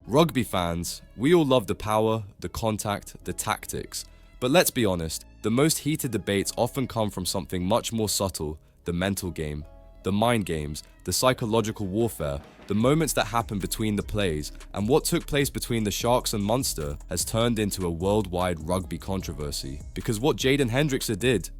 Rugby fans, we all love the power, the contact, the tactics. But let's be honest, the most heated debates often come from something much more subtle: the mental game, the mind games, the psychological warfare, the moments that happen between the plays. And what took place between the Sharks and Munster has turned into a worldwide rugby controversy. Because what Jaden Hendrikse did,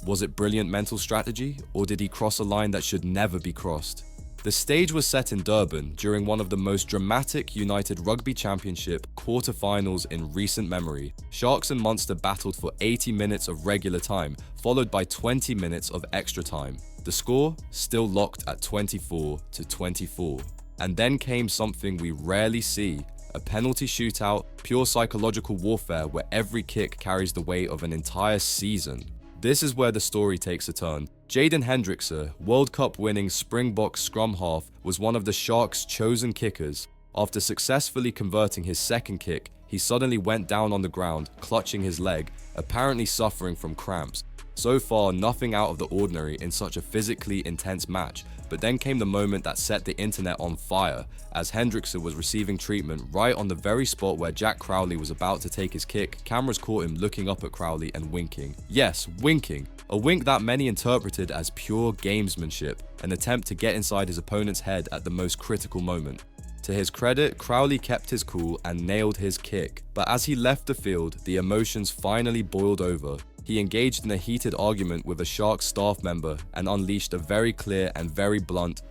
was it brilliant mental strategy, or did he cross a line that should never be crossed? The stage was set in Durban during one of the most dramatic United Rugby Championship quarter-finals in recent memory. Sharks and Munster battled for 80 minutes of regular time, followed by 20 minutes of extra time. The score still locked at 24-24. And then came something we rarely see: a penalty shootout, pure psychological warfare where every kick carries the weight of an entire season. This is where the story takes a turn. Jaden Hendrikse, World Cup winning Springboks scrum half, was one of the Sharks' chosen kickers. After successfully converting his second kick, he suddenly went down on the ground, clutching his leg, apparently suffering from cramps. So far, nothing out of the ordinary in such a physically intense match, but then came the moment that set the internet on fire, as Hendrikse was receiving treatment right on the very spot where Jack Crowley was about to take his kick. Cameras caught him looking up at Crowley and winking. Yes, winking. A wink that many interpreted as pure gamesmanship, an attempt to get inside his opponent's head at the most critical moment. To his credit, Crowley kept his cool and nailed his kick, but as he left the field, the emotions finally boiled over. He engaged in a heated argument with a Sharks staff member and unleashed a very clear and very blunt.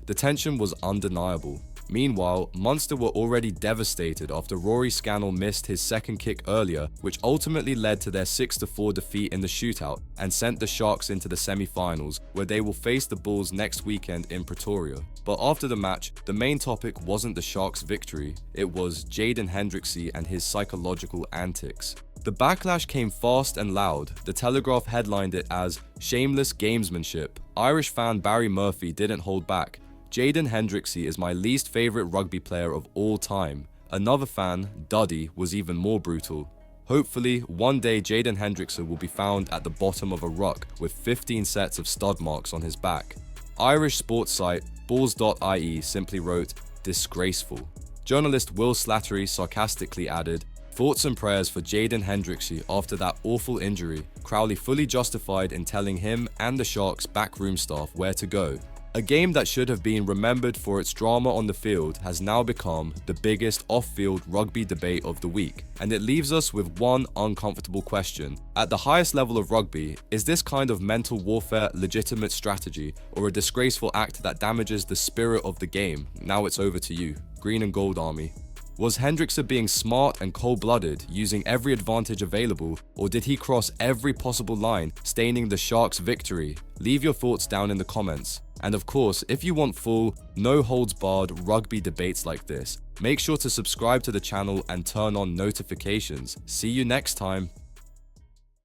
The tension was undeniable. Meanwhile, Munster were already devastated after Rory Scannell missed his second kick earlier, which ultimately led to their 6-4 defeat in the shootout and sent the Sharks into the semi-finals, where they will face the Bulls next weekend in Pretoria. But after the match, the main topic wasn't the Sharks' victory, it was Jaden Hendrikse and his psychological antics. The backlash came fast and loud. The Telegraph headlined it as "Shameless Gamesmanship." Irish fan Barry Murphy didn't hold back. "Jaden Hendrikse is my least favourite rugby player of all time." Another fan, Duddy, was even more brutal. "Hopefully, one day Jaden Hendrikse will be found at the bottom of a ruck with 15 sets of stud marks on his back." Irish sports site balls.ie simply wrote, "Disgraceful." Journalist Will Slattery sarcastically added, "Thoughts and prayers for Jaden Hendrikse after that awful injury. Crowley fully justified in telling him and the Sharks' backroom staff where to go." A game that should have been remembered for its drama on the field has now become the biggest off-field rugby debate of the week. And it leaves us with one uncomfortable question. At the highest level of rugby, is this kind of mental warfare legitimate strategy or a disgraceful act that damages the spirit of the game? Now it's over to you, Green and Gold Army. Was Hendrikse being smart and cold-blooded, using every advantage available, or did he cross every possible line, staining the Sharks' victory? Leave your thoughts down in the comments. And of course, if you want full, no-holds-barred rugby debates like this, make sure to subscribe to the channel and turn on notifications. See you next time.